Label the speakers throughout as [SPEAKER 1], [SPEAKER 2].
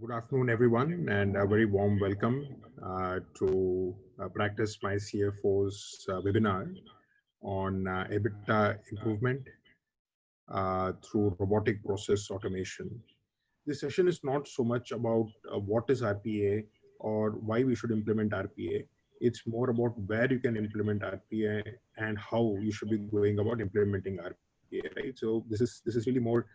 [SPEAKER 1] Good afternoon, everyone, and a very warm welcome to Practice My CFO's webinar on EBITDA improvement through robotic process automation. This session is not so much about what is RPA or why we should implement RPA. It's more about where you can implement RPA and how you should be going about implementing RPA, right? So this is really more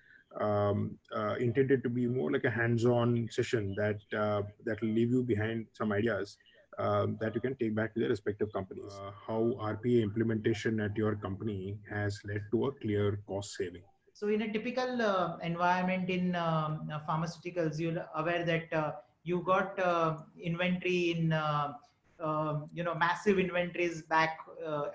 [SPEAKER 1] intended to be more like a hands-on session that will leave you behind some ideas that you can take back to their respective companies. How RPA implementation at your company has led to a clear cost saving.
[SPEAKER 2] So in a typical environment in pharmaceuticals, you're aware that you got inventory in massive inventories back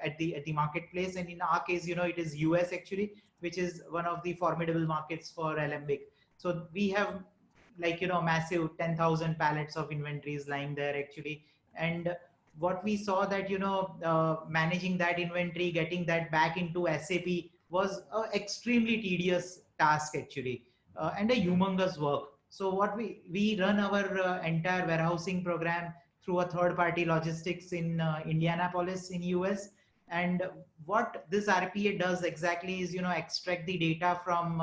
[SPEAKER 2] at the marketplace, and in our case, it is US actually, which is one of the formidable markets for Alembic. So we have massive 10,000 pallets of inventories lying there actually, and what we saw that managing that inventory, getting that back into SAP was an extremely tedious task actually, and a humongous work. So what we run our entire warehousing program through a third party logistics in Indianapolis in US. And what this RPA does exactly is extract the data from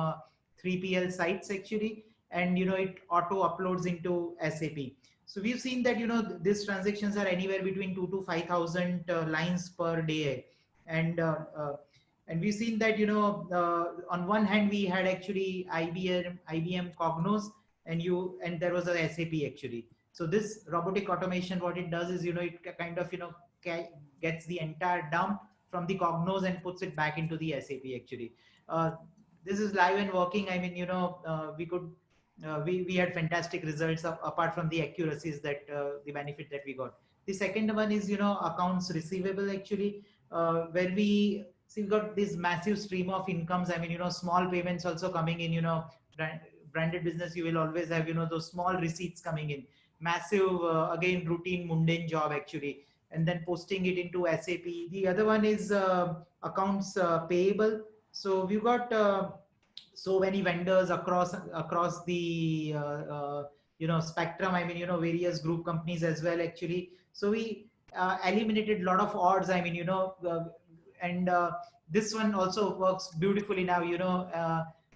[SPEAKER 2] 3PL sites actually, and it auto uploads into SAP. So we've seen that these transactions are anywhere between 2 to 5,000 lines per day, and and we've seen that on one hand we had actually IBM Cognos, and there was a SAP actually. So this robotic automation, what it does is it kind of gets the entire dump from the Cognos and puts it back into the SAP actually. This is live and working. I mean, we could we had fantastic results apart from the accuracies that the benefit that we got. The second one is accounts receivable actually, where we got this massive stream of incomes. I mean, small payments also coming in. Branded business, you will always have those small receipts coming in. Massive again routine mundane job actually, and then posting it into SAP. The other one is accounts payable. So we've got so many vendors across the spectrum. I mean, various group companies as well actually. So we eliminated a lot of odds. I mean, and this one also works beautifully now.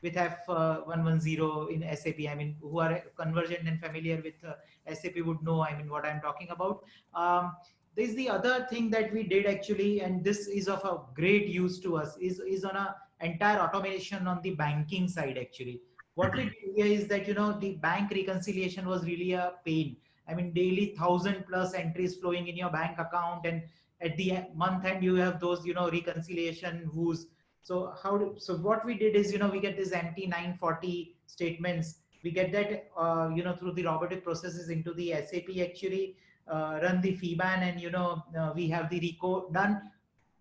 [SPEAKER 2] With F110 in SAP. I mean, who are convergent and familiar with SAP would know, I mean, what I'm talking about. There's the other thing that we did actually, and this is of a great use to us, is on a entire automation on the banking side actually. What we did here is that, the bank reconciliation was really a pain. I mean, daily 1,000+ entries flowing in your bank account, and at the month end you have those, reconciliation woes. So what we did is, we get these empty 940 statements. We get that, through the robotic processes into the SAP actually, run the FIBAN, and, we have the RECO done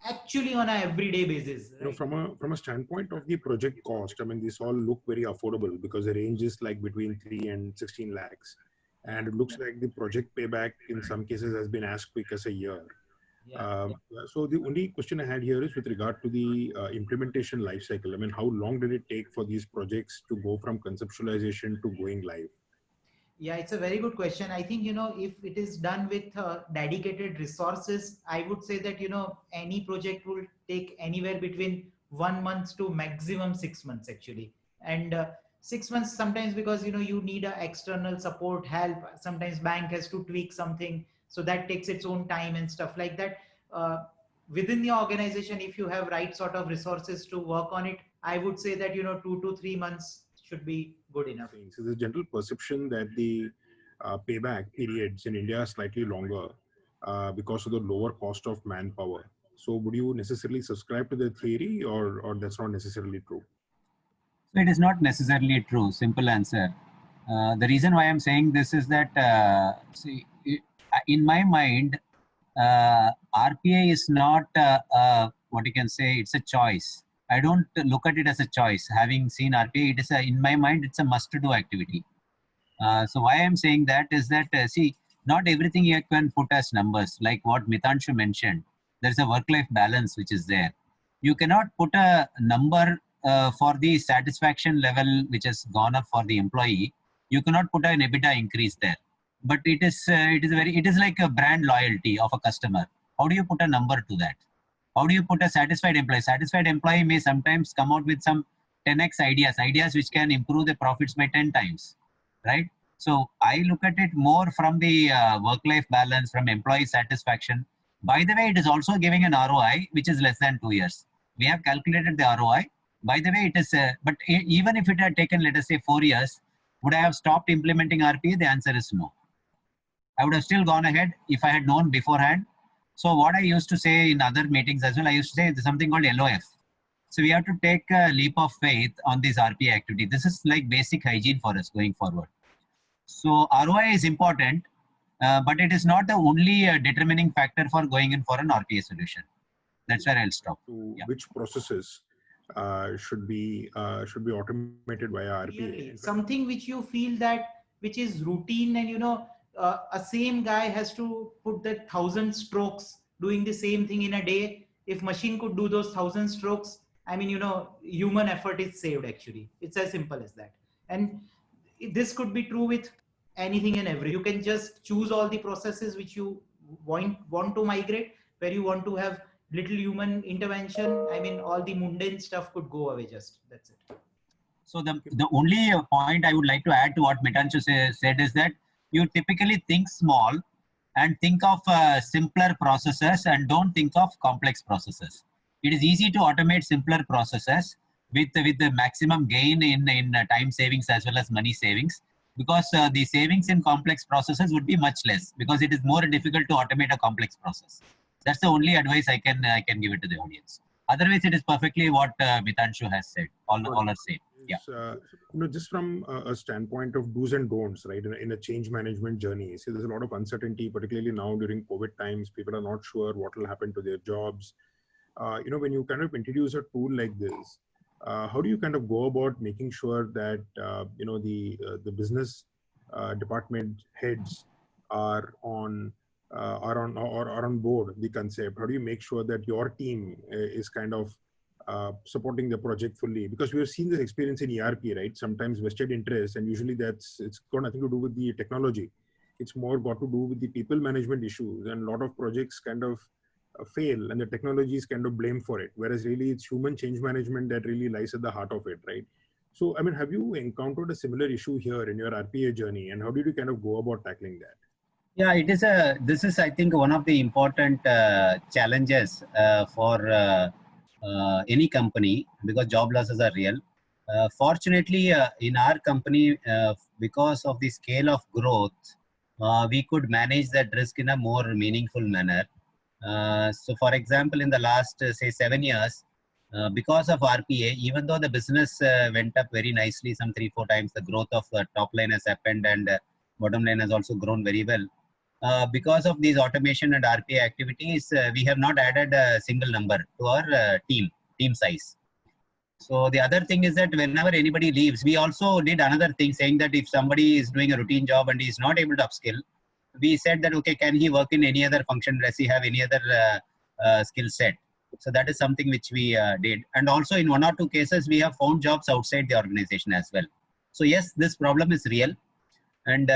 [SPEAKER 2] actually on an everyday basis.
[SPEAKER 1] Right? From a standpoint of the project cost, I mean, these all look very affordable because the range is like between 3 and 16 lakhs. And it looks like the project payback in some cases has been as quick as a year. Yeah. So the only question I had here is with regard to the implementation lifecycle. I mean, how long did it take for these projects to go from conceptualization to going live?
[SPEAKER 2] Yeah, it's a very good question. I think, if it is done with dedicated resources, I would say that, any project will take anywhere between 1 month to maximum 6 months actually. And 6 months sometimes because, you need a external support help. Sometimes bank has to tweak something. So that takes its own time and stuff like that. Within the organization, if you have right sort of resources to work on it, I would say that, 2 to 3 months should be good enough.
[SPEAKER 1] So there's a general perception that the payback periods in India are slightly longer because of the lower cost of manpower. So would you necessarily subscribe to the theory, or that's not necessarily true?
[SPEAKER 3] So it is not necessarily true. Simple answer. The reason why I'm saying this is that, see, in my mind, RPA is not what you can say, it's a choice. I don't look at it as a choice. Having seen RPA, it is in my mind, it's a must-do activity. So why I'm saying that is that, see, not everything you can put as numbers. Like what Mitanshu mentioned, there's a work-life balance which is there. You cannot put a number for the satisfaction level which has gone up for the employee You cannot put an EBITDA increase there. But it is like a brand loyalty of a customer. How do you put a number to that? How do you put a satisfied employee? Satisfied employee may sometimes come out with some 10x ideas which can improve the profits by 10 times, right? So I look at it more from the work-life balance, from employee satisfaction. By the way, it is also giving an ROI which is less than 2 years. We have calculated the ROI. By the way, it is, even if it had taken, let us say, 4 years, would I have stopped implementing RPA? The answer is no. I would have still gone ahead if I had known beforehand. So what I used to say in other meetings as well, I used to say there's something called LOF. So we have to take a leap of faith on this RPA activity. This is like basic hygiene for us going forward. So ROI is important, but it is not the only determining factor for going in for an RPA solution. That's where I'll stop.
[SPEAKER 1] Yeah. Which processes should be automated via RPA?
[SPEAKER 2] Clearly, something which you feel that which is routine, and a same guy has to put that 1,000 strokes doing the same thing in a day. If machine could do those 1,000 strokes, I mean, human effort is saved actually. It's as simple as that. And this could be true with anything and everything. You can just choose all the processes which you want to migrate, where you want to have little human intervention. I mean, all the mundane stuff could go away. Just that's it.
[SPEAKER 3] So the only point I would like to add to what Mitanshu said is that you typically think small and think of simpler processes and don't think of complex processes. It is easy to automate simpler processes with the maximum gain in time savings as well as money savings, because the savings in complex processes would be much less, because it is more difficult to automate a complex process. That's the only advice I can give it to the audience. Otherwise, it is perfectly what Mitanshu has said. All are same. Yeah.
[SPEAKER 1] Just from a standpoint of do's and don'ts, right? In a change management journey, so there's a lot of uncertainty, particularly now during COVID times. People are not sure what will happen to their jobs. When you kind of introduce a tool like this, how do you kind of go about making sure that the business department heads are on board the concept? How do you make sure that your team is kind of supporting the project fully? Because we have seen this experience in ERP, right? Sometimes vested interest, and usually it's got nothing to do with the technology. It's more got to do with the people management issues, and a lot of projects kind of fail, and the technology is kind of blamed for it. Whereas really it's human change management that really lies at the heart of it, right? So, I mean, have you encountered a similar issue here in your RPA journey, and how did you kind of go about tackling that?
[SPEAKER 3] Yeah, this is, I think, one of the important challenges for any company, because job losses are real. Fortunately, in our company, because of the scale of growth, we could manage that risk in a more meaningful manner. So, for example, in the last, say, 7 years, because of RPA, even though the business went up very nicely, some 3-4 times, the growth of top line has happened, and bottom line has also grown very well. Because of these automation and RPA activities, we have not added a single number to our team size. So the other thing is that whenever anybody leaves, we also did another thing, saying that if somebody is doing a routine job and is not able to upskill, we said that, okay, can he work in any other function? Does he have any other skill set? So that is something which we did. And also in 1 or 2 cases, we have found jobs outside the organization as well. So yes, this problem is real, and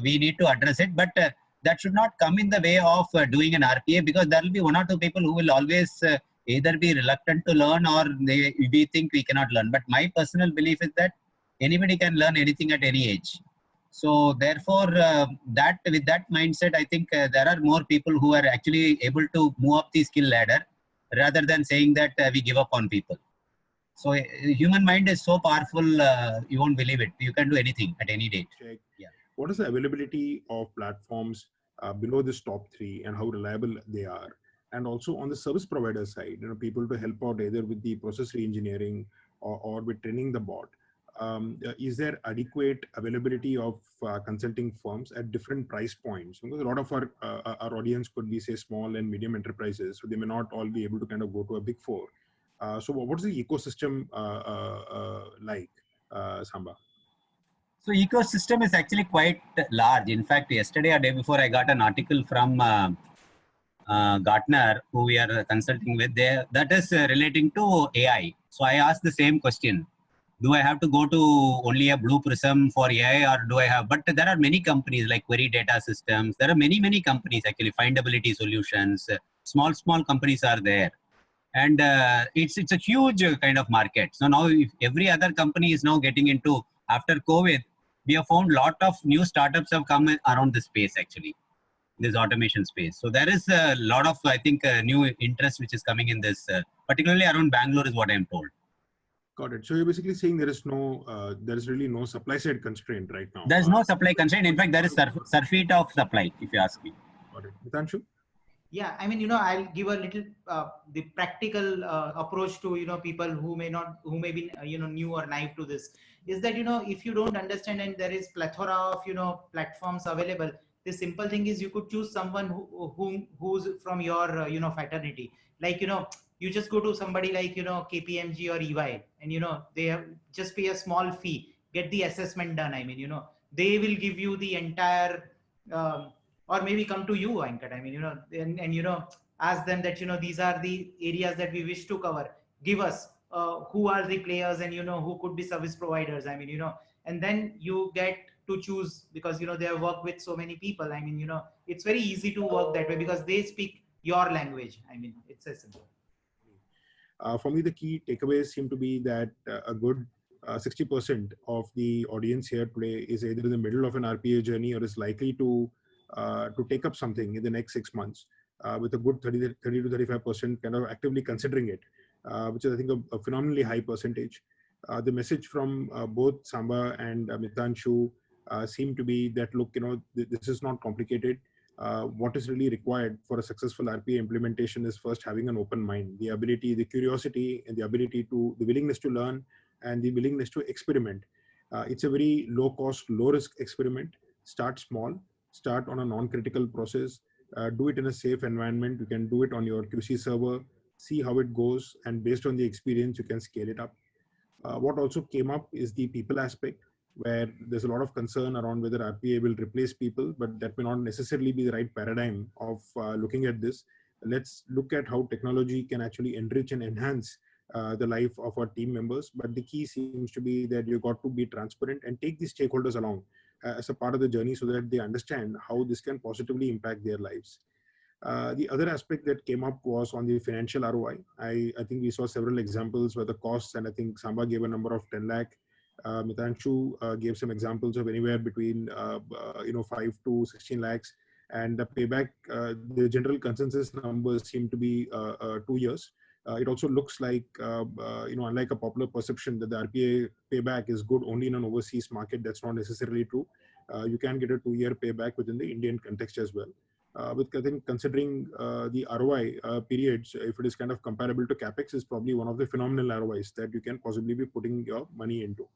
[SPEAKER 3] we need to address it. But that should not come in the way of doing an RPA, because there will be 1 or 2 people who will always either be reluctant to learn, or we think we cannot learn. But my personal belief is that anybody can learn anything at any age. So therefore, with that mindset, I think there are more people who are actually able to move up the skill ladder, rather than saying that we give up on people. So human mind is so powerful, you won't believe it. You can do anything at any date.
[SPEAKER 1] Yeah. What is the availability of platforms below this top 3, and how reliable they are? And also on the service provider side, people to help out either with the process re-engineering or with training the bot. Is there adequate availability of consulting firms at different price points? Because a lot of our audience could be, say, small and medium enterprises, so they may not all be able to kind of go to a big 4. So what's the ecosystem like, Samba?
[SPEAKER 3] So ecosystem is actually quite large. In fact, yesterday or day before, I got an article from Gartner, who we are consulting with, that is relating to AI. So I asked the same question. Do I have to go to only a Blue Prism for AI, or do I have? But there are many companies like Query Data Systems. There are many companies actually. Findability Solutions. Small companies are there, and it's a huge kind of market. So now, if every other company is now getting into after COVID, we have found lot of new startups have come around this space actually, this automation space. So there is a lot of, I think, new interest which is coming in this, particularly around Bangalore is what I'm told.
[SPEAKER 1] Got it. So you're basically saying there is really no supply side constraint right now.
[SPEAKER 3] There's no supply constraint. In fact, there is surfeit of supply, if you ask me.
[SPEAKER 1] Got it. Mitanshu?
[SPEAKER 2] Yeah, I mean, I'll give a little the practical approach to people who may be new or naive to this, is that if you don't understand and there is plethora of platforms available, the simple thing is you could choose someone who's from your fraternity. Like you just go to somebody like KPMG or EY, and they have just pay a small fee, get the assessment done. I mean, they will give you the entire or maybe come to you, Venkat. I mean, and ask them that these are the areas that we wish to cover. Give us who are the players, and who could be service providers. I mean, and then you get to choose, because they have worked with so many people. I mean, it's very easy to work that way because they speak your language. I mean, it's as simple.
[SPEAKER 1] For me, the key takeaways seem to be that a good 60% of the audience here today is either in the middle of an RPA journey or is likely to take up something in the next 6 months, with a good 30 to 35% kind of actively considering it, which is, I think, a phenomenally high percentage. The message from both Samba and Mitanshu seem to be that, look, this is not complicated. What is really required for a successful RPA implementation is first having an open mind, the ability, the curiosity, and the willingness to learn, and the willingness to experiment. It's a very low cost, low risk experiment. Start small, start on a non-critical process, do it in a safe environment. You can do it on your QC server, see how it goes, and based on the experience, you can scale it up. What also came up is the people aspect, where there's a lot of concern around whether RPA will replace people, but that may not necessarily be the right paradigm of looking at this. Let's look at how technology can actually enrich and enhance the life of our team members. But the key seems to be that you've got to be transparent and take the stakeholders along as a part of the journey so that they understand how this can positively impact their lives. The other aspect that came up was on the financial ROI. I think we saw several examples where the costs, and I think Samba gave a number of 10 lakh. Mitanshu gave some examples of anywhere between 5 to 16 lakhs, and the payback, the general consensus numbers seem to be 2 years. It also looks like, unlike a popular perception that the RPA payback is good only in an overseas market, that's not necessarily true. You can get a 2-year payback within the Indian context as well. With, I think, considering the ROI periods, if it is kind of comparable to CapEx, is probably one of the phenomenal ROIs that you can possibly be putting your money into.